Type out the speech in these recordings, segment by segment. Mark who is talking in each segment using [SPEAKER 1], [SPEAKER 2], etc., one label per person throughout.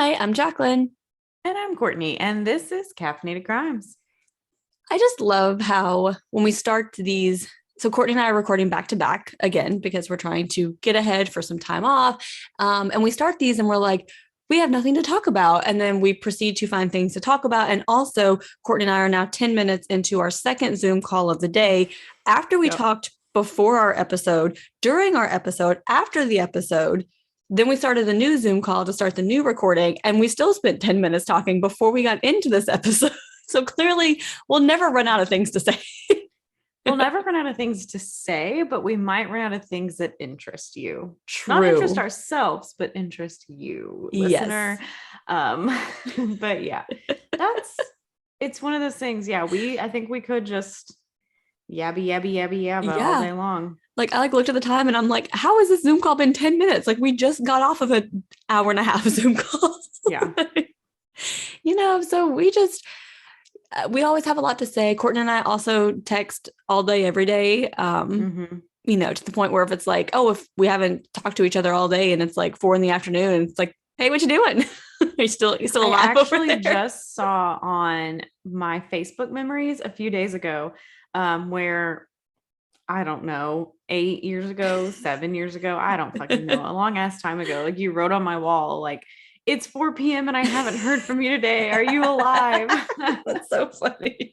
[SPEAKER 1] Hi, I'm Jaclyn.
[SPEAKER 2] And I'm Courtney, and this is Caffeinated Crimes.
[SPEAKER 1] I just love how when we start these, so Courtney and I are recording back to back again because we're trying to get ahead for some time off. And we start these and we're like, we have nothing to talk about. And then we proceed to find things to talk about. And also, Courtney and I are now 10 minutes into our second Zoom call of the day after we
[SPEAKER 2] Yep.
[SPEAKER 1] talked before our episode, during our episode, after the episode. Then we started a new Zoom call to start the new recording, and we still spent 10 minutes talking before we got into this episode. So clearly, we'll never run out of things to say.
[SPEAKER 2] We'll never run out of things to say, but we might run out of things that interest you. Not interest
[SPEAKER 1] True.
[SPEAKER 2] ourselves, but interest you, listener.
[SPEAKER 1] Yes.
[SPEAKER 2] Um, but yeah, it's one of those things. Yeah, I think we could just yabba all
[SPEAKER 1] Yeah.
[SPEAKER 2] day long.
[SPEAKER 1] Like I looked at the time and I'm like, how has this Zoom call been 10 minutes? Like we just got off of an hour and a half Zoom call.
[SPEAKER 2] Yeah.
[SPEAKER 1] So we always have a lot to say. Courtney and I also text all day, every day. To the point where if it's like, oh, if we haven't talked to each other all day and it's like 4 p.m, and it's like, hey, what you doing? you still alive?
[SPEAKER 2] I actually just saw on my Facebook memories a few days ago, where I don't know, 8 years ago, 7 years ago, I don't fucking know, a long ass time ago, like you wrote on my wall, like, it's 4 p.m. and I haven't heard from you today. Are you alive?
[SPEAKER 1] That's so funny.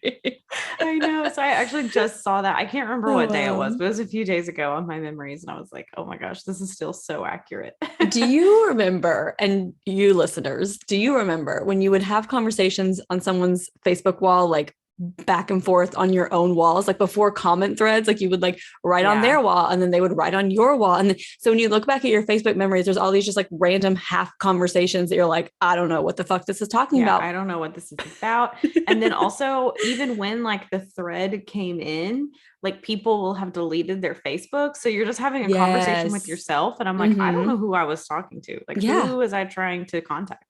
[SPEAKER 2] I know. So I actually just saw that. I can't remember what day it was,
[SPEAKER 1] Wow.
[SPEAKER 2] but it was a few days ago on my memories. And I was like, oh my gosh, this is still so accurate.
[SPEAKER 1] Do you remember, and you listeners, do you remember when you would have conversations on someone's Facebook wall, like back and forth on your own walls, like before comment threads, like you would like write on their
[SPEAKER 2] Yeah.
[SPEAKER 1] wall and then they would write on your wall. And then, so when you look back at your Facebook memories, there's all these just like random half conversations that you're like, I don't know what the fuck this is talking
[SPEAKER 2] Yeah,
[SPEAKER 1] about.
[SPEAKER 2] I don't know what this is about. And then also, even when like the thread came in, like people will have deleted their Facebook. So you're just having a conversation with
[SPEAKER 1] Yes.
[SPEAKER 2] yourself. And I'm like, I don't
[SPEAKER 1] Mm-hmm.
[SPEAKER 2] know who I was talking to. Like,
[SPEAKER 1] Yeah.
[SPEAKER 2] who was I trying to contact?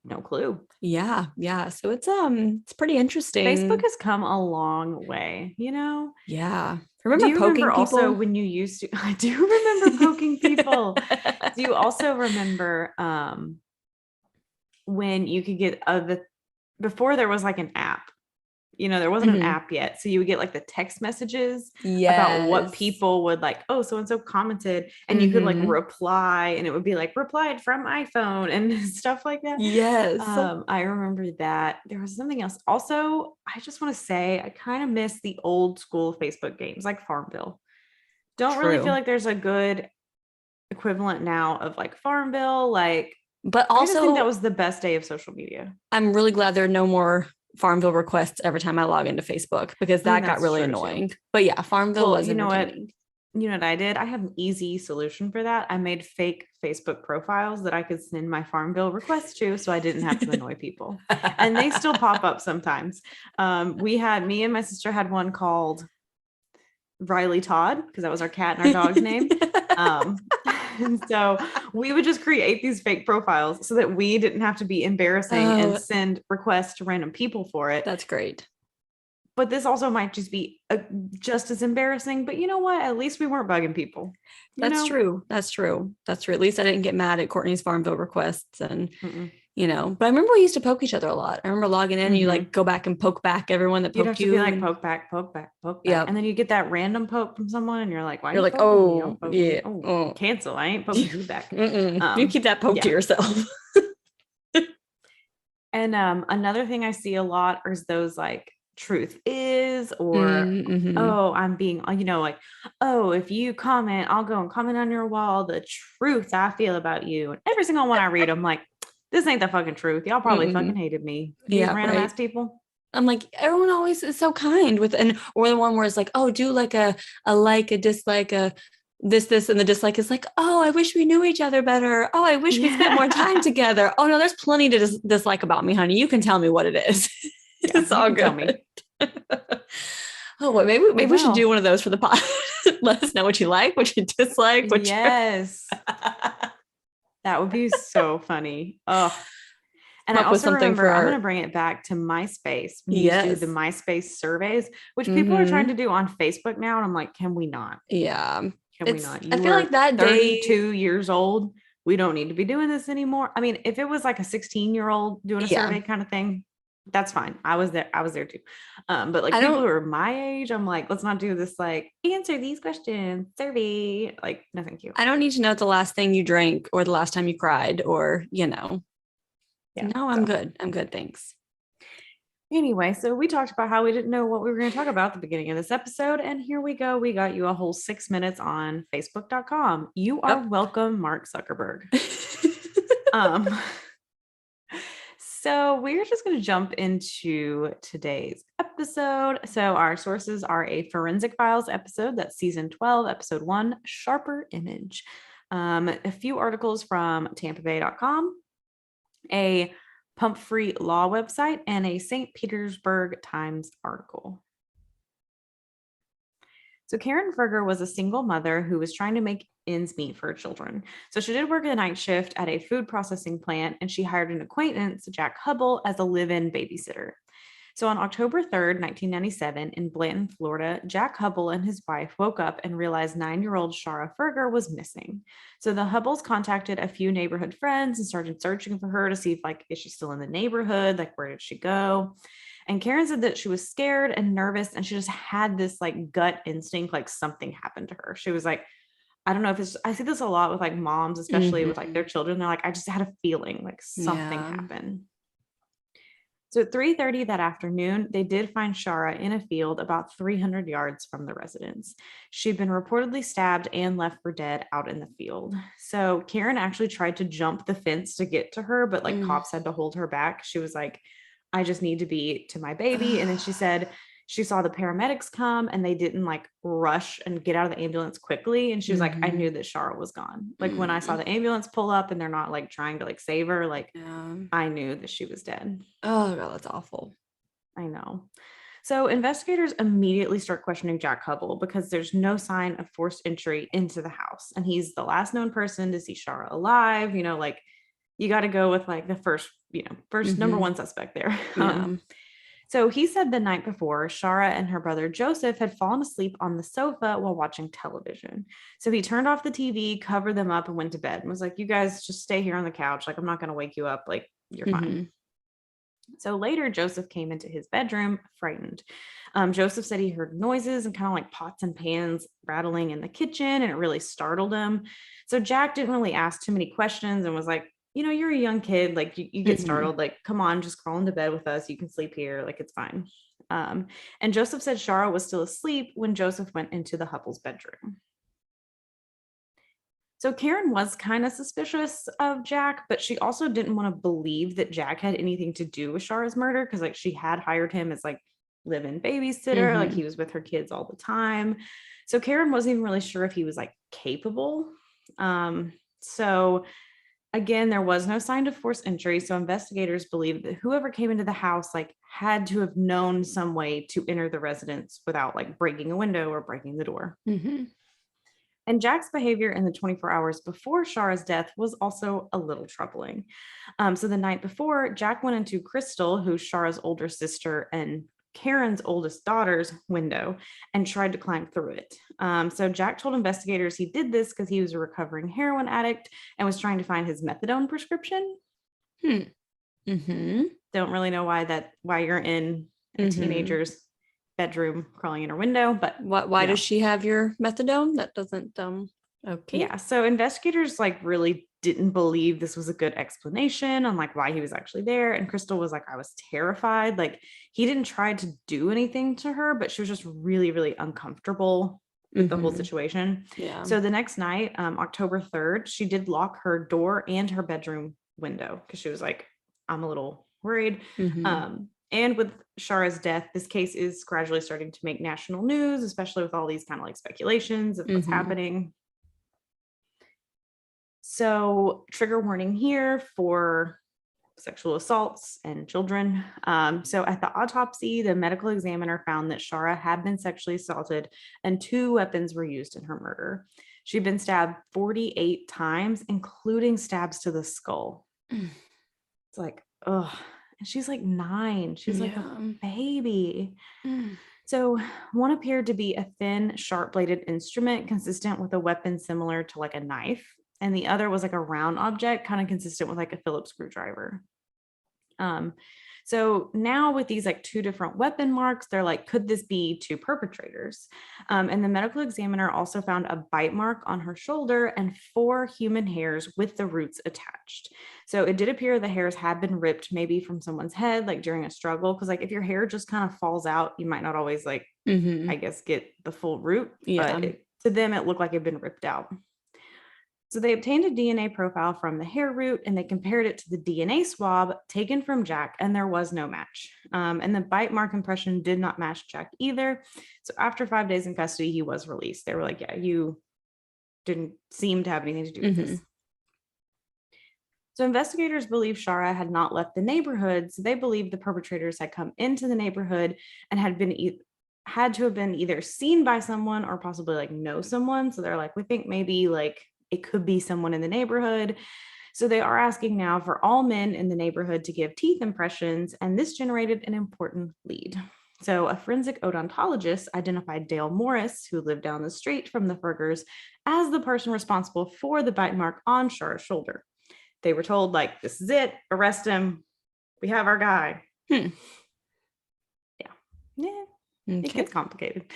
[SPEAKER 2] No clue.
[SPEAKER 1] Yeah. Yeah. So it's pretty
[SPEAKER 2] Facebook
[SPEAKER 1] interesting.
[SPEAKER 2] has come a long way, you know?
[SPEAKER 1] Yeah.
[SPEAKER 2] Do
[SPEAKER 1] Remember
[SPEAKER 2] you remember
[SPEAKER 1] poking
[SPEAKER 2] also
[SPEAKER 1] people?
[SPEAKER 2] when you used to, I do remember poking people. Do you also remember when you could get before there was like an app, there wasn't an
[SPEAKER 1] Mhm.
[SPEAKER 2] app yet. So you would get like the text messages about what
[SPEAKER 1] Yes.
[SPEAKER 2] people would like, oh, so and so commented, and you could like
[SPEAKER 1] Hmm.
[SPEAKER 2] reply, and it would be like replied from iPhone and stuff like that.
[SPEAKER 1] Yes.
[SPEAKER 2] I remember that. There was something else. Also, I just want to say I kind of miss the old school Facebook games like Farmville. Don't really feel
[SPEAKER 1] True.
[SPEAKER 2] like there's a good equivalent now of like Farmville. Like,
[SPEAKER 1] But
[SPEAKER 2] I just think that
[SPEAKER 1] also,
[SPEAKER 2] was the best day of social media.
[SPEAKER 1] I'm really glad there are no more Farmville requests every time I log into Facebook because
[SPEAKER 2] I mean,
[SPEAKER 1] that got
[SPEAKER 2] that's
[SPEAKER 1] really
[SPEAKER 2] true too.
[SPEAKER 1] annoying. But yeah, Farmville
[SPEAKER 2] Well,
[SPEAKER 1] was
[SPEAKER 2] you know what?
[SPEAKER 1] entertaining.
[SPEAKER 2] You know what I did? I had an easy solution for that. I made fake Facebook profiles that I could send my Farmville requests to so I didn't have to annoy people. And they still pop up sometimes. Me and my sister had one called Riley Todd because that was our cat and our dog's name. Um, and so we would just create these fake profiles so that we didn't have to be embarrassing and
[SPEAKER 1] Oh,
[SPEAKER 2] send requests to random people for it.
[SPEAKER 1] that's great.
[SPEAKER 2] But this also might just be just as embarrassing. But you know what? At least we weren't bugging people. You
[SPEAKER 1] That's
[SPEAKER 2] know?
[SPEAKER 1] true. That's true. That's true. At least I didn't get mad at Courtney's Farmville requests
[SPEAKER 2] Mm-mm.
[SPEAKER 1] but I remember we used to poke each other a lot. I remember logging in, you like
[SPEAKER 2] Mm-hmm.
[SPEAKER 1] go back and poke back everyone that
[SPEAKER 2] You'd
[SPEAKER 1] poked
[SPEAKER 2] have to be
[SPEAKER 1] you.
[SPEAKER 2] like
[SPEAKER 1] And
[SPEAKER 2] poke back, poke back, poke back.
[SPEAKER 1] yeah,
[SPEAKER 2] And then you get that random poke from someone and you're like, why are
[SPEAKER 1] you're
[SPEAKER 2] you
[SPEAKER 1] like,
[SPEAKER 2] poking me?
[SPEAKER 1] oh,
[SPEAKER 2] Don't poke me.
[SPEAKER 1] yeah.
[SPEAKER 2] Oh,
[SPEAKER 1] Oh.
[SPEAKER 2] cancel. I ain't poking you back.
[SPEAKER 1] You keep that poke to
[SPEAKER 2] Yeah.
[SPEAKER 1] yourself.
[SPEAKER 2] And another thing I see a lot is those like truth is, or
[SPEAKER 1] Mm-hmm.
[SPEAKER 2] oh, I'm being, like, oh, if you comment, I'll go and comment on your wall the truth I feel about you. And every single one I read, I'm like, this ain't the fucking truth. Y'all probably fucking
[SPEAKER 1] Mm-mm.
[SPEAKER 2] hated me. These
[SPEAKER 1] Yeah,
[SPEAKER 2] random ass
[SPEAKER 1] right.
[SPEAKER 2] people.
[SPEAKER 1] I'm like, everyone always is so kind with, and or the one where it's like, oh, do like a like, a dislike, a this, and the dislike is like, oh, I wish we knew each other better. Oh, I wish we spent more time
[SPEAKER 2] Yeah.
[SPEAKER 1] together. Oh no, there's plenty to dislike about me, honey. You can tell me what it is.
[SPEAKER 2] Yeah,
[SPEAKER 1] It's
[SPEAKER 2] you
[SPEAKER 1] all
[SPEAKER 2] can tell
[SPEAKER 1] good.
[SPEAKER 2] me.
[SPEAKER 1] Oh, well, maybe we should do
[SPEAKER 2] Well,
[SPEAKER 1] one of those for the pod. Let us know what you like, what you dislike, what you
[SPEAKER 2] yes, that would be so funny. Oh, and
[SPEAKER 1] come
[SPEAKER 2] I
[SPEAKER 1] up with
[SPEAKER 2] also
[SPEAKER 1] something for
[SPEAKER 2] remember I'm going to
[SPEAKER 1] our.
[SPEAKER 2] bring it back to MySpace when you used to do the
[SPEAKER 1] Yes.
[SPEAKER 2] MySpace surveys, which people are trying
[SPEAKER 1] Mm-hmm.
[SPEAKER 2] to do on Facebook now. And I'm like, can we not?
[SPEAKER 1] Yeah.
[SPEAKER 2] Can we
[SPEAKER 1] It's.
[SPEAKER 2] not?
[SPEAKER 1] I
[SPEAKER 2] You
[SPEAKER 1] feel like
[SPEAKER 2] were
[SPEAKER 1] that day.
[SPEAKER 2] 32 years old. we don't need to be doing this anymore. I mean, if it was like a 16-year-old doing a survey kind of thing, that's fine. I was there too. But like people who are my age, I'm like, let's not do this like answer these questions survey. Like, no, thank you.
[SPEAKER 1] I don't need to know the last thing you drank or the last time you cried or, you know. Yeah, no, I'm good. I'm good. Thanks.
[SPEAKER 2] Anyway, so we talked about how we didn't know what we were going to talk about at the beginning of this episode. And here we go. We got you a whole 6 minutes on Facebook.com. You are welcome, Mark Zuckerberg. So we're just going to jump into today's episode. So our sources are a Forensic Files episode, that's season 12, episode 1, Sharper Image. A few articles from TampaBay.com, a Pump Free Law website, and a St. Petersburg Times article. So Karen Ferger was a single mother who was trying to make ends meet for her children. So she did work a night shift at a food processing plant, and she hired an acquaintance, Jack Hubble, as a live-in babysitter. So on October 3rd, 1997, in Blanton, Florida, Jack Hubble and his wife woke up and realized 9-year-old Shara Ferger was missing. So the Hubbles contacted a few neighborhood friends and started searching for her to see if, like, is she still in the neighborhood? Like, where did she go? And Karen said that she was scared and nervous, and she just had this like gut instinct, like something happened to her. She was like, I don't know if it's, I see this a lot with like moms, especially with like their children. They're like, I just had a feeling like something happened. So at 3:30 that afternoon, they did find Shara in a field about 300 yards from the residence. She'd been reportedly stabbed and left for dead out in the field. So Karen actually tried to jump the fence to get to her, but like cops had to hold her back. She was like, I just need to be to my baby. And then she said she saw the paramedics come and they didn't like rush and get out of the ambulance quickly. And she was like, I knew that Shara was gone. Like when I saw the ambulance pull up and they're not like trying to like save her, like I knew that she was dead.
[SPEAKER 1] Oh God, that's awful.
[SPEAKER 2] I know. So investigators immediately start questioning Jack Hubble because there's no sign of forced entry into the house. And he's the last known person to see Shara alive. You know, like you got to go with like the first number one suspect there. So he said the night before, Shara and her brother Joseph had fallen asleep on the sofa while watching television. So he turned off the TV, covered them up, and went to bed and was like, you guys just stay here on the couch. Like, I'm not going to wake you up. Like, you're fine. So later, Joseph came into his bedroom frightened. Joseph said he heard noises and kind of like pots and pans rattling in the kitchen, and it really startled him. So Jack didn't really ask too many questions and was like, you know, you're a young kid, like you get startled, like, come on, just crawl into bed with us. You can sleep here. Like, it's fine. And Joseph said Shara was still asleep when Joseph went into the Hubble's bedroom. So Karen was kind of suspicious of Jack, but she also didn't want to believe that Jack had anything to do with Shara's murder because like she had hired him as like live-in babysitter, like he was with her kids all the time. So Karen wasn't even really sure if he was like capable. So again, there was no sign of forced entry, so investigators believe that whoever came into the house like had to have known some way to enter the residence without like breaking a window or breaking the door. And Jack's behavior in the 24 hours before Shara's death was also a little troubling. So the night before, Jack went into Crystal, who's Shara's older sister and Karen's oldest daughter's window, and tried to climb through it. So Jack told investigators he did this because he was a recovering heroin addict and was trying to find his methadone prescription. Don't really know why you're in a teenager's bedroom crawling in her window, but
[SPEAKER 1] why does she have your methadone? That doesn't okay.
[SPEAKER 2] Yeah, so investigators like really didn't believe this was a good explanation on like why he was actually there. And Crystal was like, I was terrified. Like he didn't try to do anything to her, but she was just really, really uncomfortable with the whole situation. So the next night, October 3rd, she did lock her door and her bedroom window because she was like, I'm a little worried. And with Shara's death, this case is gradually starting to make national news, especially with all these kind of like speculations of what's happening. So trigger warning here for sexual assaults and children. So at the autopsy, the medical examiner found that Shara had been sexually assaulted and 2 weapons were used in her murder. She'd been stabbed 48 times, including stabs to the skull. It's like, ugh. And she's like 9. She's like a baby. So one appeared to be a thin, sharp-bladed instrument consistent with a weapon similar to like a knife. and the other was like a round object, kind of consistent with like a Phillips screwdriver. So now with these like two different weapon marks, they're like, could this be two perpetrators? And the medical examiner also found a bite mark on her shoulder and 4 human hairs with the roots attached. So it did appear the hairs had been ripped maybe from someone's head, like during a struggle. Cause like if your hair just kind of falls out, you might not always like, I guess, get the full root, but to them, it looked like it'd been ripped out. So they obtained a DNA profile from the hair root and they compared it to the DNA swab taken from Jack, and there was no match. And the bite mark impression did not match Jack either. So after 5 days in custody, he was released. They were like, yeah, you didn't seem to have anything to do with this. So investigators believe Shara had not left the neighborhood. So they believe the perpetrators had come into the neighborhood and had to have been either seen by someone or possibly like know someone. So they're like, we think maybe like it could be someone in the neighborhood. So they are asking now for all men in the neighborhood to give teeth impressions, and this generated an important lead. So a forensic odontologist identified Dale Morris, who lived down the street from the Fergers, as the person responsible for the bite mark on Shara's shoulder. They were told, like, this is it, arrest him. We have our guy. Yeah. Okay. It gets complicated.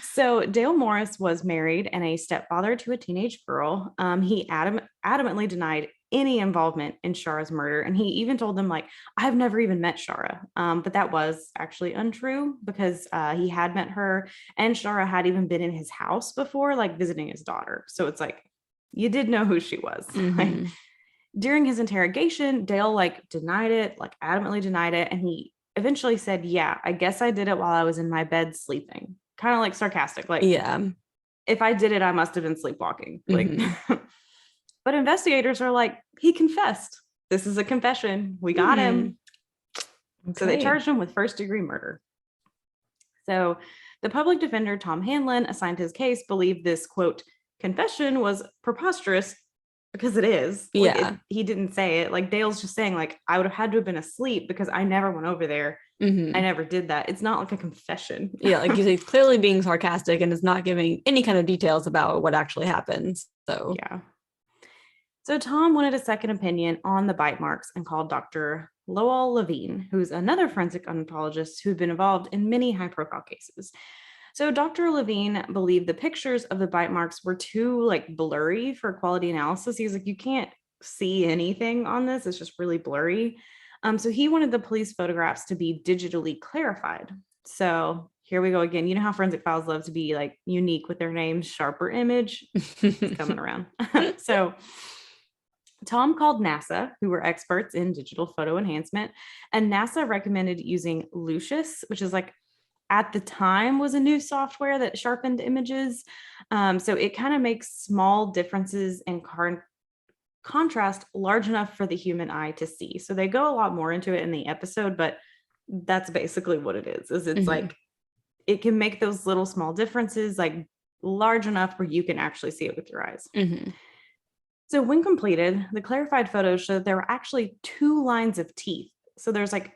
[SPEAKER 2] So Dale Morris was married and a stepfather to a teenage girl. He adamantly denied any involvement in Shara's murder. And he even told them, like, I've never even met Shara. But that was actually untrue because he had met her, and Shara had even been in his house before, like visiting his daughter. So it's like, you did know who she was. Like, during his interrogation, Dale like denied it, like adamantly denied it. And he eventually said, yeah, I guess I did it while I was in my bed sleeping. Kind of like sarcastic. Like, yeah, if I did it, I must have been sleepwalking. Like, but investigators are like, he confessed. This is a confession. We got him. Okay. So they charged him with first-degree murder. So the public defender, Tom Hanlon, assigned his case, believed this, quote, confession was preposterous, because it is. Like, he didn't say it. Like, Dale's just saying, like, I would have had to have been asleep because I never went over there. I never did that. It's not like a confession. Like he's clearly being sarcastic and is not giving any kind of details about what actually happens. So So Tom wanted a second opinion on the bite marks and called Dr. Lowell Levine, who's another forensic odontologist who'd been involved in many high-profile cases. So Dr. Levine believed the pictures of the bite marks were too like blurry for quality analysis. He was like, you can't see anything on this. It's just really blurry. So he wanted the police photographs to be digitally clarified. So here we go again. You know how forensic files love to be like unique with their names, sharper image. It's coming around. So Tom called NASA, who were experts in digital photo enhancement, and NASA recommended using Lucius, which is like at the time was a new software that sharpened images. So it kind of makes small differences in contrast large enough for the human eye to see. So they go a lot more into it in the episode, but that's basically what it is it's like, it can make those little small differences like large enough where you can actually see it with your eyes. So when completed, the clarified photos showed there were actually 2 lines of teeth. So there's like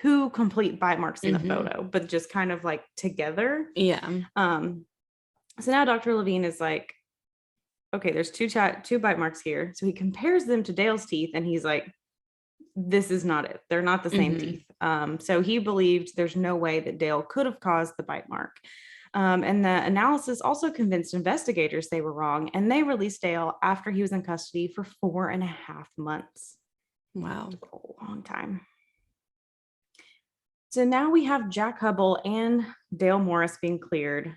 [SPEAKER 2] 2 complete bite marks in the photo, but just kind of like together. So now Dr. Levine is like, okay, there's 2 bite marks here. So he compares them to Dale's teeth and he's like, this is not it. They're not the same teeth. So he believed there's no way that Dale could have caused the bite mark. And the analysis also convinced investigators they were wrong, and they released Dale after he was in custody for 4.5 months. Wow. A long time. So now we have Jack Hubble and Dale Morris being cleared.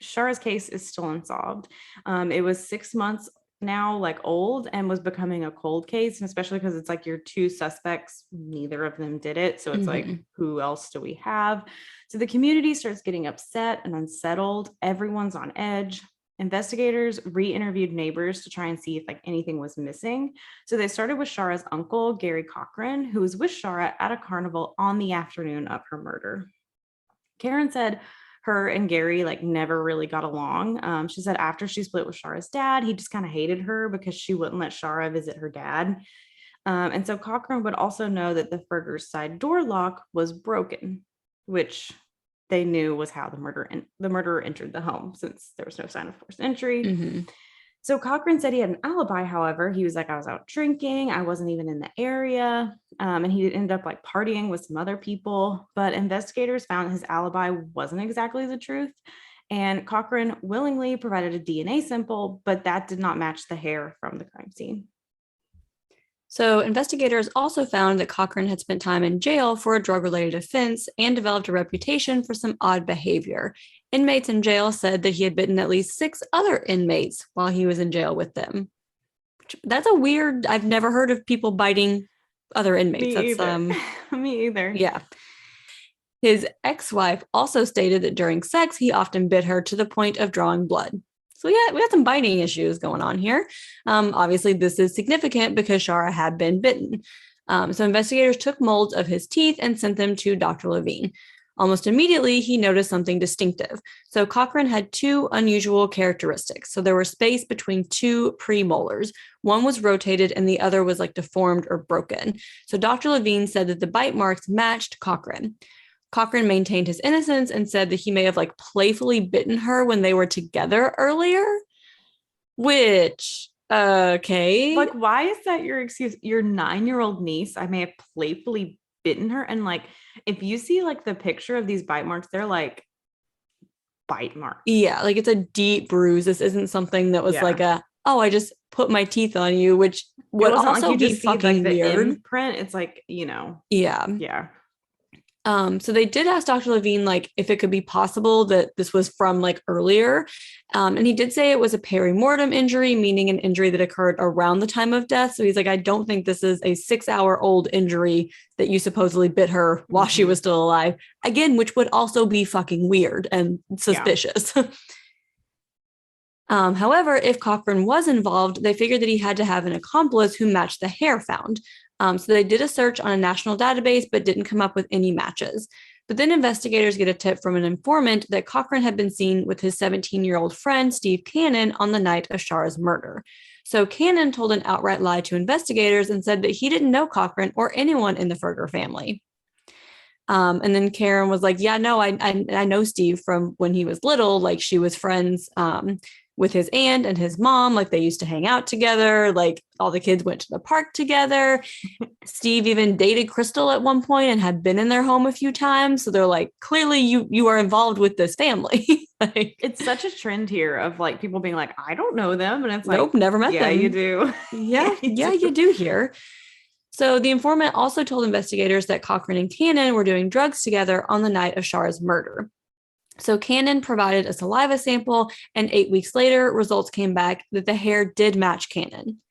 [SPEAKER 2] Shara's case is still unsolved. It was 6 months now, like old, and was becoming a cold case, and especially because it's like your 2 suspects, neither of them did it. So it's like, who else do we have? So the community starts getting upset and unsettled. Everyone's on edge. Investigators re-interviewed neighbors to try and see if like anything was missing. So they started with Shara's uncle, Gary Cochran, who was with Shara at a carnival on the afternoon of her murder. Karen said her and Gary like never really got along. She said after she split with Shara's dad, he just kind of hated her because she wouldn't let Shara visit her dad. And so Cochran would also know that the Ferger's side door lock was broken, which they knew was how the murderer entered the home, since there was no sign of forced entry. So Cochran said he had an alibi. However, he was like, I was out drinking. I wasn't even in the area. And he ended up like partying with some other people. But investigators found his alibi wasn't exactly the truth. And Cochran willingly provided a DNA sample, but that did not match the hair from the crime scene.
[SPEAKER 1] So investigators also found that Cochran had spent time in jail for a drug-related offense and developed a reputation for some odd behavior. Inmates in jail said that he had bitten at least 6 other inmates while he was in jail with them. That's a weird, I've never heard of people biting other inmates.
[SPEAKER 2] Me either. Me either.
[SPEAKER 1] Yeah. His ex-wife also stated that during sex, he often bit her to the point of drawing blood. So yeah, we got some biting issues going on here. Obviously, this is significant because Shara had been bitten. So investigators took molds of his teeth and sent them to Dr. Levine. Almost immediately, he noticed something distinctive. So Cochran had 2 unusual characteristics. So there was space between 2 premolars. One was rotated and the other was like deformed or broken. So Dr. Levine said that the bite marks matched Cochran. Cochran maintained his innocence and said that he may have like playfully bitten her when they were together earlier, which, okay.
[SPEAKER 2] Like, why is that your excuse? Your 9-year-old niece, I may have playfully bitten her. And like, if you see like the picture of these bite marks, they're like bite marks.
[SPEAKER 1] Yeah, like it's a deep bruise. This isn't something that was like I just put my teeth on you, which would also be fucking weird.
[SPEAKER 2] Imprint. It's like,
[SPEAKER 1] Yeah.
[SPEAKER 2] Yeah.
[SPEAKER 1] So they did ask Dr. Levine, like, if it could be possible that this was from like earlier. And he did say it was a perimortem injury, meaning an injury that occurred around the time of death. So he's like, I don't think this is a 6-hour-old injury that you supposedly bit her while she was still alive. Again, which would also be fucking weird and suspicious. Yeah. However, if Cochran was involved, they figured that he had to have an accomplice who matched the hair found. So they did a search on a national database, but didn't come up with any matches. But then investigators get a tip from an informant that Cochran had been seen with his 17-year-old friend, Steve Cannon, on the night of Shara's murder. So Cannon told an outright lie to investigators and said that he didn't know Cochran or anyone in the Ferger family. And then Karen was like, yeah, no, I know Steve from when he was little. Like, she was friends with his aunt and his mom. Like, they used to hang out together. Like, all the kids went to the park together. Steve even dated Crystal at one point and had been in their home a few times. So they're like, clearly you are involved with this family. Like,
[SPEAKER 2] it's such a trend here of like people being like, I don't know them. And it's like,
[SPEAKER 1] nope, never met them.
[SPEAKER 2] Yeah, you do.
[SPEAKER 1] Yeah, you do here. So the informant also told investigators that Cochran and Cannon were doing drugs together on the night of Shara's murder. So Cannon provided a saliva sample, and 8 weeks later, results came back that the hair did match Cannon.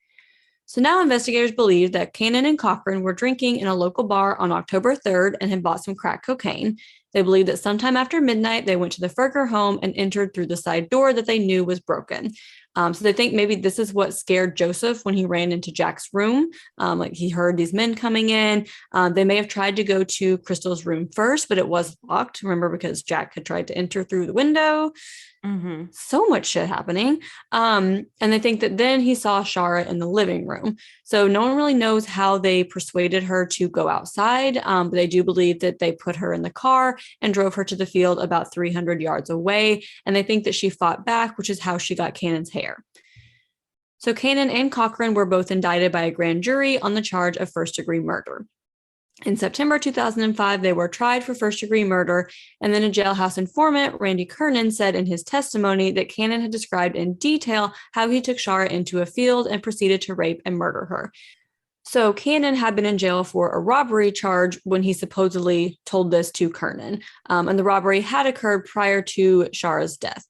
[SPEAKER 1] So now investigators believe that Cannon and Cochran were drinking in a local bar on October 3rd and had bought some crack cocaine. They believe that sometime after midnight, they went to the Ferger home and entered through the side door that they knew was broken. So they think maybe this is what scared Joseph when he ran into Jack's room. Like, he heard these men coming in. They may have tried to go to Crystal's room first, but it was locked. Remember, because Jack had tried to enter through the window. Mm-hmm. So much shit happening. And they think that then he saw Shara in the living room. So no one really knows how they persuaded her to go outside. But they do believe that they put her in the car and drove her to the field about 300 yards away. And they think that she fought back, which is how she got Cannon's hair. So Cannon and Cochran were both indicted by a grand jury on the charge of first-degree murder. In September 2005, they were tried for first-degree murder, and then a jailhouse informant, Randy Kernan, said in his testimony that Cannon had described in detail how he took Shara into a field and proceeded to rape and murder her. So Cannon had been in jail for a robbery charge when he supposedly told this to Kernan, and the robbery had occurred prior to Shara's death.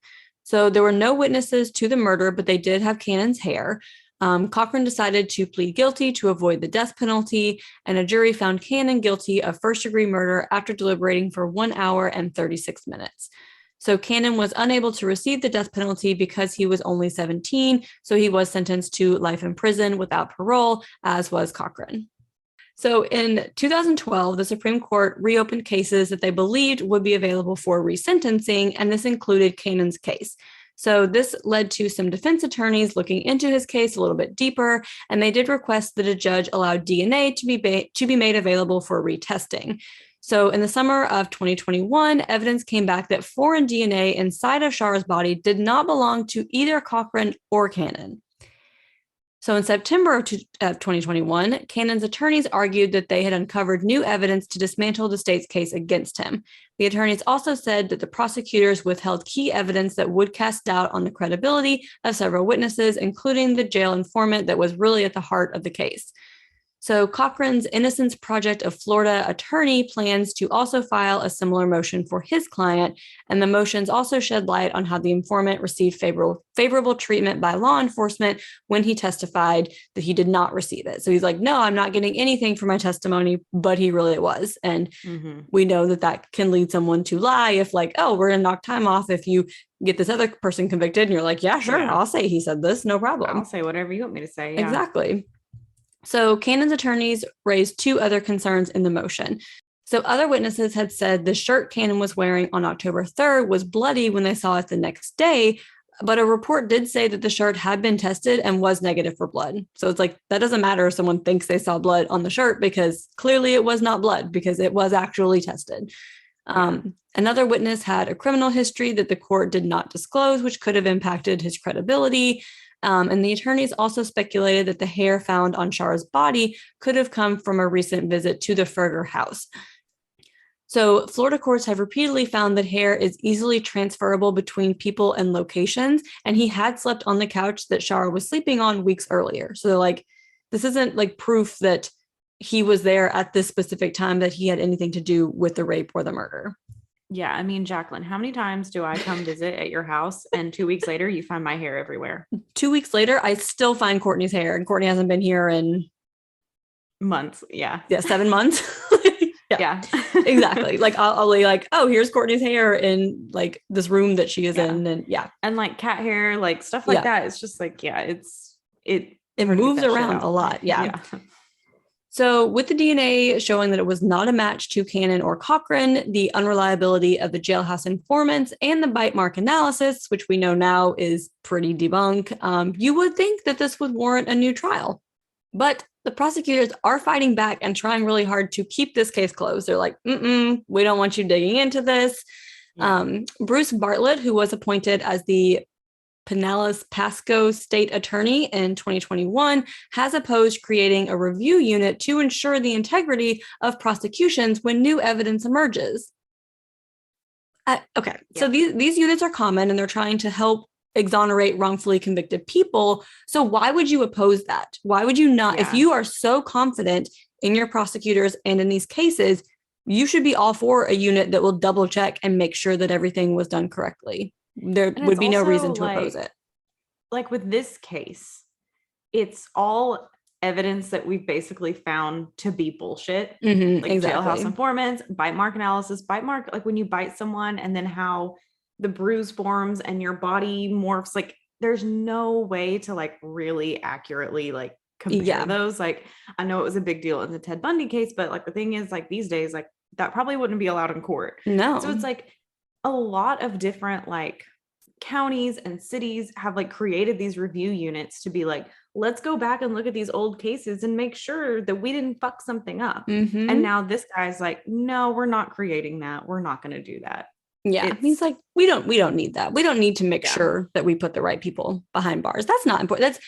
[SPEAKER 1] So there were no witnesses to the murder, but they did have Cannon's hair. Cochran decided to plead guilty to avoid the death penalty, and a jury found Cannon guilty of first-degree murder after deliberating for 1 hour and 36 minutes. So Cannon was unable to receive the death penalty because he was only 17, so he was sentenced to life in prison without parole, as was Cochran. So in 2012, the Supreme Court reopened cases that they believed would be available for resentencing, and this included Cannon's case. So this led to some defense attorneys looking into his case a little bit deeper, and they did request that a judge allow DNA to be made available for retesting. So in the summer of 2021, evidence came back that foreign DNA inside of Shara's body did not belong to either Cochran or Cannon. So in September of 2021, Cannon's attorneys argued that they had uncovered new evidence to dismantle the state's case against him. The attorneys also said that the prosecutors withheld key evidence that would cast doubt on the credibility of several witnesses, including the jail informant that was really at the heart of the case. So Cochran's Innocence Project of Florida attorney plans to also file a similar motion for his client, and the motions also shed light on how the informant received favorable treatment by law enforcement when he testified that he did not receive it. So he's like, no, I'm not getting anything for my testimony, but he really was. And we know that that can lead someone to lie if like, oh, we're going to knock time off if you get this other person convicted. And you're like, yeah, sure, I'll say he said this, no problem.
[SPEAKER 2] I'll say whatever you want me to say.
[SPEAKER 1] Yeah. Exactly. So Cannon's attorneys raised two other concerns in the motion. So other witnesses had said the shirt Cannon was wearing on October 3rd was bloody when they saw it the next day, but a report did say that the shirt had been tested and was negative for blood. So it's like, that doesn't matter if someone thinks they saw blood on the shirt because clearly it was not blood because it was actually tested. Another witness had a criminal history that the court did not disclose, which could have impacted his credibility. And the attorneys also speculated that the hair found on Shara's body could have come from a recent visit to the Ferger house. So Florida courts have repeatedly found that hair is easily transferable between people and locations, and he had slept on the couch that Shara was sleeping on weeks earlier. So they're like, this isn't like proof that he was there at this specific time that he had anything to do with the rape or the murder.
[SPEAKER 2] Yeah, I mean, Jaclyn, how many times do I come visit at your house and 2 weeks later you find my hair everywhere?
[SPEAKER 1] 2 weeks later, I still find Courtney's hair, and Courtney hasn't been here in
[SPEAKER 2] months. Yeah.
[SPEAKER 1] Yeah, 7 months.
[SPEAKER 2] Yeah.
[SPEAKER 1] Exactly. Like I'll be like, oh, here's Courtney's hair in like this room that she is in. And
[SPEAKER 2] And like cat hair, like stuff like that. It's just like, it
[SPEAKER 1] moves around a lot. Yeah. So with the DNA showing that it was not a match to Cannon or Cochran, the unreliability of the jailhouse informants, and the bite mark analysis, which we know now is pretty debunk, you would think that this would warrant a new trial. But the prosecutors are fighting back and trying really hard to keep this case closed. They're like, we don't want you digging into this. Yeah. Bruce Bartlett, who was appointed as the Pinellas Pasco state attorney in 2021, has opposed creating a review unit to ensure the integrity of prosecutions when new evidence emerges. So these units are common, and they're trying to help exonerate wrongfully convicted people. So why would you oppose that? Why would you not? If you are so confident in your prosecutors and in these cases, you should be all for a unit that will double check and make sure that everything was done correctly. There would be no reason to oppose it.
[SPEAKER 2] Like with this case, it's all evidence that we've basically found to be bullshit. Like jailhouse informants, bite mark analysis, like when you bite someone and then how the bruise forms and your body morphs, like there's no way to like really accurately like compare those. Like I know it was a big deal in the Ted Bundy case, but like the thing is like these days, like that probably wouldn't be allowed in court.
[SPEAKER 1] No.
[SPEAKER 2] So it's like a lot of different like counties and cities have like created these review units to be like, let's go back and look at these old cases and make sure that we didn't fuck something up. And now this guy's like, no, we're not creating that. We're not going to do that.
[SPEAKER 1] Yeah. He's like, we don't need that. We don't need to make sure that we put the right people behind bars. That's not important.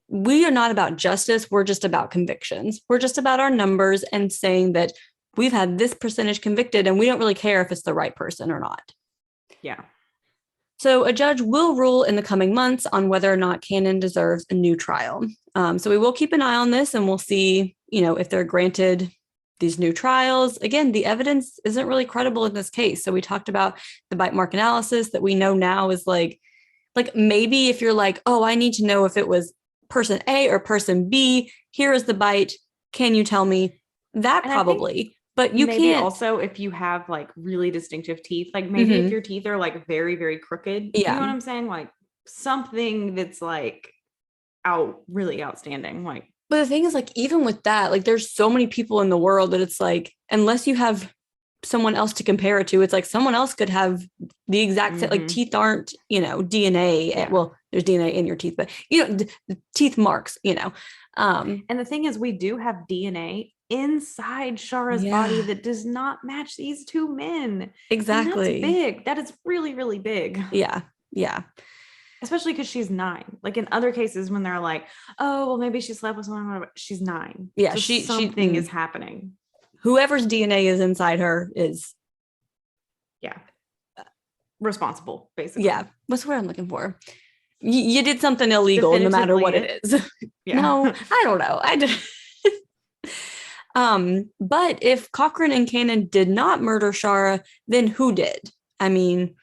[SPEAKER 1] We are not about justice. We're just about convictions. We're just about our numbers and saying that we've had this percentage convicted, and we don't really care if it's the right person or not.
[SPEAKER 2] Yeah.
[SPEAKER 1] So a judge will rule in the coming months on whether or not Cannon deserves a new trial. So we will keep an eye on this, and we'll see, if they're granted these new trials. Again, the evidence isn't really credible in this case. So we talked about the bite mark analysis that we know now is like maybe if you're like, oh, I need to know if it was person A or person B, here is the bite. Can you tell me that? And probably. But you
[SPEAKER 2] maybe
[SPEAKER 1] can't.
[SPEAKER 2] Also, if you have like really distinctive teeth, like maybe if your teeth are like very, very crooked, you know what I'm saying? Like something that's like really outstanding. Like,
[SPEAKER 1] but the thing is, like, even with that, like there's so many people in the world that it's like, unless you have someone else to compare it to, it's like someone else could have the exact same, like teeth aren't, DNA. Well, there's DNA in your teeth, but the teeth marks,
[SPEAKER 2] And the thing is, we do have DNA inside Shara's body that does not match these two men.
[SPEAKER 1] Exactly.
[SPEAKER 2] And that's big. That is really, really big.
[SPEAKER 1] Yeah. Yeah.
[SPEAKER 2] Especially because she's 9. Like in other cases when they're like, oh, well, maybe she slept with someone. She's 9.
[SPEAKER 1] Yeah.
[SPEAKER 2] So something is happening.
[SPEAKER 1] Whoever's DNA is inside her is.
[SPEAKER 2] Yeah. Responsible, basically.
[SPEAKER 1] Yeah. What's the word I'm looking for? You did something illegal no matter what it is. Yeah. No, I don't know. I just. But if Cochran and Cannon did not murder Shara, then who did? I mean,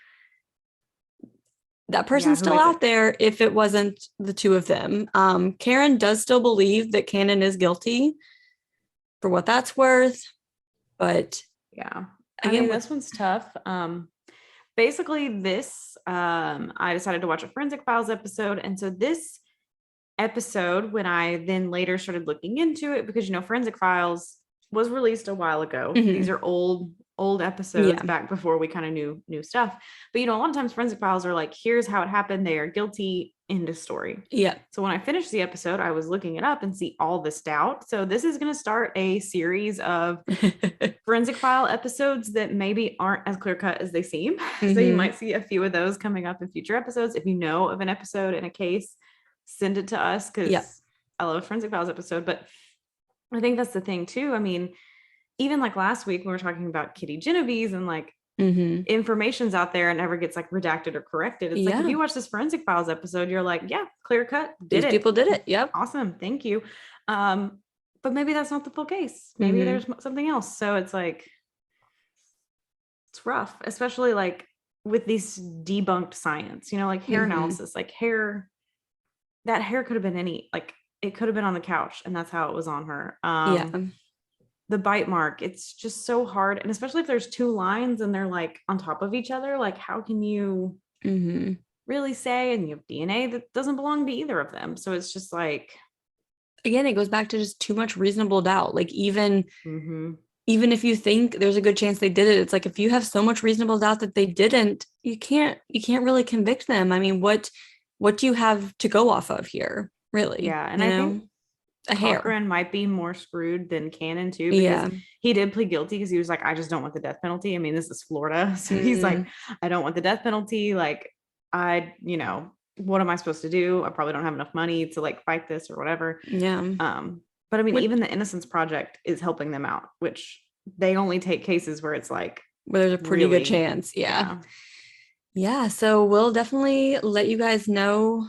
[SPEAKER 1] that person's still out there if it wasn't the two of them. Karen does still believe that Cannon is guilty for what that's worth. But
[SPEAKER 2] yeah, again, this one's tough. Basically this, I decided to watch a Forensic Files episode. And so this episode, when I then later started looking into it, because, Forensic Files was released a while ago. Mm-hmm. These are old episodes back before we kind of knew new stuff. But, a lot of times Forensic Files are like, here's how it happened. They are guilty. End of story.
[SPEAKER 1] Yeah.
[SPEAKER 2] So when I finished the episode, I was looking it up and see all this doubt. So this is going to start a series of Forensic File episodes that maybe aren't as clear cut as they seem. Mm-hmm. So you might see a few of those coming up in future episodes. If you know of an episode in a case, send it to us, because I love a Forensic Files episode. But I think that's the thing too. I mean, even like last week when we were talking about Kitty Genovese and like information's out there and never gets like redacted or corrected. It's like, if you watch this Forensic Files episode, you're like, yeah, clear cut. These
[SPEAKER 1] people did it. Yep.
[SPEAKER 2] Awesome. Thank you. But maybe that's not the full case. Maybe there's something else. So it's like, it's rough, especially like with these debunked science, like hair analysis, like that hair could have been it could have been on the couch and that's how it was on her. The bite mark, it's just so hard. And especially if there's 2 lines and they're like on top of each other, like how can you really say, and you have DNA that doesn't belong to either of them. So it's just like,
[SPEAKER 1] again, it goes back to just too much reasonable doubt. Like even if you think there's a good chance they did it, it's like, if you have so much reasonable doubt that they didn't, you can't really convict them. I mean, what do you have to go off of here, really?
[SPEAKER 2] Yeah. And I think Cochran might be more screwed than Cannon too, because he did plead guilty because he was like, I just don't want the death penalty. I mean, this is Florida. So he's like, I don't want the death penalty. Like, what am I supposed to do? I probably don't have enough money to like fight this or whatever.
[SPEAKER 1] Yeah.
[SPEAKER 2] But I mean, even the Innocence Project is helping them out, which they only take cases where it's like,
[SPEAKER 1] where there's a pretty good chance. Yeah. So we'll definitely let you guys know,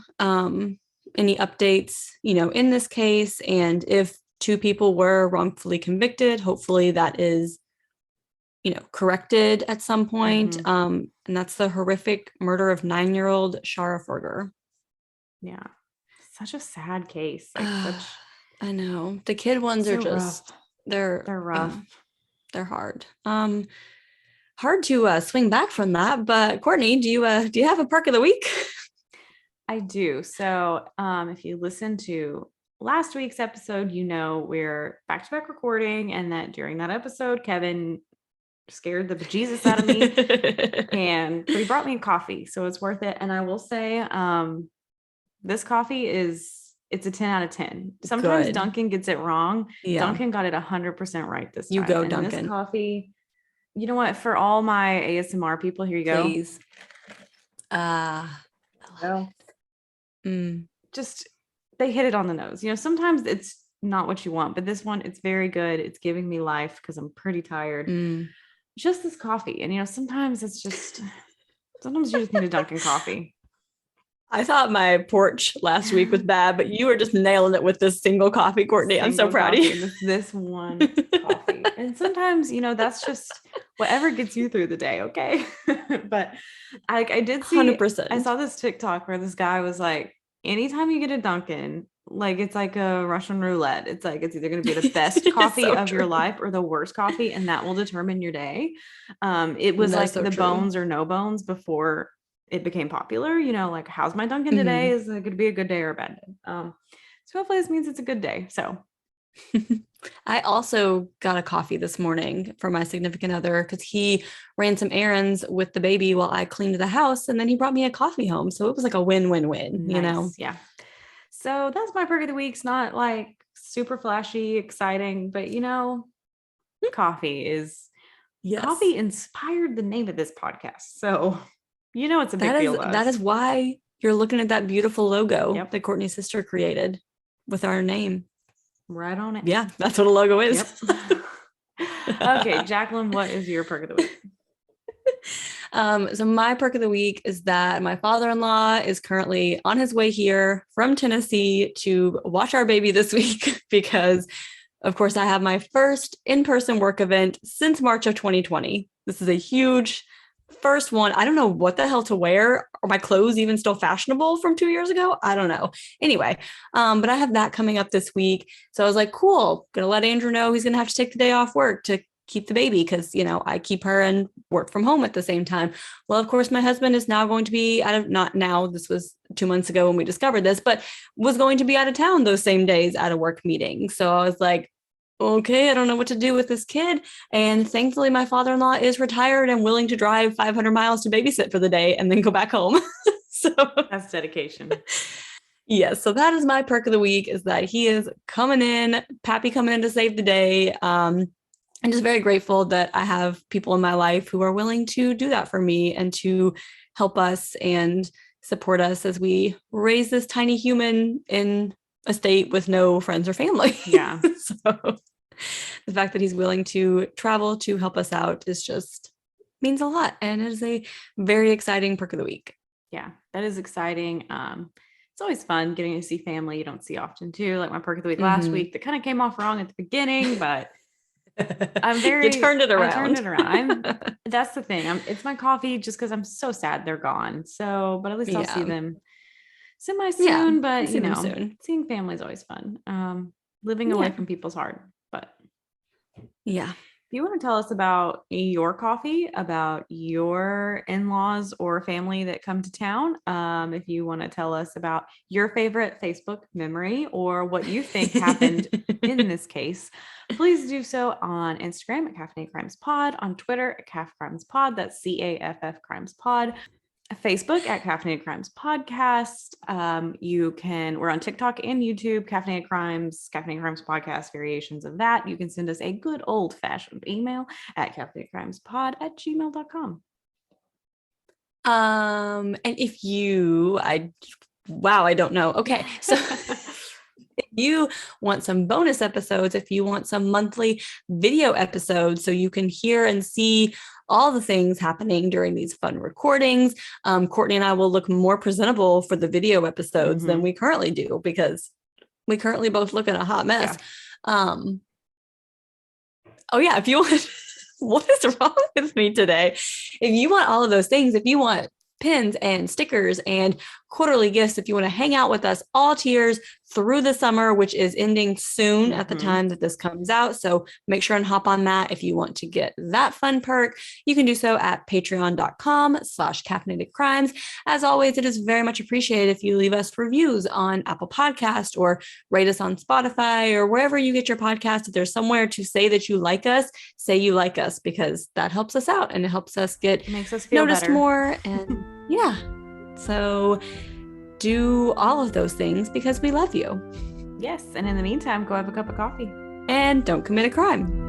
[SPEAKER 1] any updates, in this case. And if 2 people were wrongfully convicted, hopefully that is, corrected at some point. And that's the horrific murder of 9-year-old Shara Ferger.
[SPEAKER 2] Yeah. Such a sad case.
[SPEAKER 1] I know. The kid ones are just,
[SPEAKER 2] rough.
[SPEAKER 1] They're
[SPEAKER 2] rough.
[SPEAKER 1] They're hard. Hard to swing back from that. But Courtney, do you have a perk of the week?
[SPEAKER 2] I do. So if you listen to last week's episode, we're back-to-back recording, and that during that episode, Kevin scared the bejesus out of me, but he brought me coffee, so it's worth it. And I will say, this coffee it's a 10 out of 10. Sometimes good. Duncan gets it wrong. Yeah. Duncan got it 100% right this time.
[SPEAKER 1] You go,
[SPEAKER 2] and
[SPEAKER 1] Duncan.
[SPEAKER 2] This coffee, you know what? For all my ASMR people, here you go.
[SPEAKER 1] Please.
[SPEAKER 2] Just they hit it on the nose. Sometimes it's not what you want, but this one, it's very good. It's giving me life because I'm pretty tired. Just this coffee. And sometimes you just need a Dunkin' coffee.
[SPEAKER 1] I thought my porch last week was bad, but you were just nailing it with this single coffee, Courtney. I'm so proud of you.
[SPEAKER 2] This one coffee. And sometimes, that's just whatever gets you through the day. Okay. But I did see,
[SPEAKER 1] 100%.
[SPEAKER 2] I saw this TikTok where this guy was like, anytime you get a Dunkin', like it's like a Russian roulette. It's like, it's either going to be the best coffee of your life or the worst coffee. And that will determine your day. It was like the bones or no bones before it became popular, like, how's my Dunkin' today? Is it going to be a good day or a bad day? So hopefully this means it's a good day. So
[SPEAKER 1] I also got a coffee this morning for my significant other because he ran some errands with the baby while I cleaned the house, and then he brought me a coffee home. So it was like a win-win-win,
[SPEAKER 2] nice. Yeah. So that's my perk of the week. It's not like super flashy, exciting, but coffee inspired the name of this podcast. So, it's a big deal to us.
[SPEAKER 1] That is why you're looking at that beautiful logo that Courtney's sister created with our name.
[SPEAKER 2] Right on it.
[SPEAKER 1] Yeah, that's what a logo is.
[SPEAKER 2] Yep. Okay, Jaclyn, what is your perk of the week?
[SPEAKER 1] So my perk of the week is that my father-in-law is currently on his way here from Tennessee to watch our baby this week because, of course, I have my first in-person work event since March of 2020. This is a huge first one. I don't know what the hell to wear. Are my clothes even still fashionable from 2 years ago? I don't know. Anyway, but I have that coming up this week. So I was like, cool, gonna let Andrew know he's gonna have to take the day off work to keep the baby because, I keep her and work from home at the same time. Well, of course, my husband is now going to be not now, this was 2 months ago when we discovered this, but was going to be out of town those same days at a work meeting. So I was like, okay, I don't know what to do with this kid. And thankfully, my father-in-law is retired and willing to drive 500 miles to babysit for the day and then go back home. So
[SPEAKER 2] that's dedication.
[SPEAKER 1] Yes. So that is my perk of the week, is that he is coming in, Pappy coming in to save the day. I'm just very grateful that I have people in my life who are willing to do that for me and to help us and support us as we raise this tiny human in a state with no friends or family.
[SPEAKER 2] Yeah.
[SPEAKER 1] So the fact that he's willing to travel to help us out is just means a lot. And it is a very exciting perk of the week.
[SPEAKER 2] Yeah, that is exciting. It's always fun getting to see family you don't see often too. Like my perk of the week last week, that kind of came off wrong at the beginning, but
[SPEAKER 1] you turned it around.
[SPEAKER 2] I turned it around. That's the thing. It's my coffee just because I'm so sad they're gone. So, but at least I'll see them semi soon. But seeing family is always fun. Living away from people's hard. But
[SPEAKER 1] yeah.
[SPEAKER 2] If you want to tell us about your coffee, about your in-laws or family that come to town, if you want to tell us about your favorite Facebook memory or what you think happened in this case, please do so on Instagram at Caffeinated Crimes Pod, on Twitter at Caff Crimes Pod, that's CAFF Crimes Pod, Facebook at Caffeinated Crimes Podcast. We're on TikTok and YouTube, Caffeinated Crimes Podcast, variations of that. You can send us a good old fashioned email at caffeinatedcrimespod@gmail.com.
[SPEAKER 1] And if I don't know. Okay. So if you want some bonus episodes, if you want some monthly video episodes so you can hear and see all the things happening during these fun recordings, Courtney and I will look more presentable for the video episodes than we currently do because we currently both look at a hot mess. Yeah. If you want, what is wrong with me today? If you want all of those things, if you want pins and stickers and quarterly gifts, if you want to hang out with us all tiers through the summer, which is ending soon at the time that this comes out. So make sure and hop on that. If you want to get that fun perk, you can do so at patreon.com/caffeinated crimes. As always, it is very much appreciated if you leave us reviews on Apple Podcast or rate us on Spotify or wherever you get your podcast. If there's somewhere to say that you like us, say you like us, because that helps us out and it helps us makes us feel noticed better. More. And yeah. So do all of those things because we love you.
[SPEAKER 2] Yes. And in the meantime, go have a cup of coffee.
[SPEAKER 1] And don't commit a crime.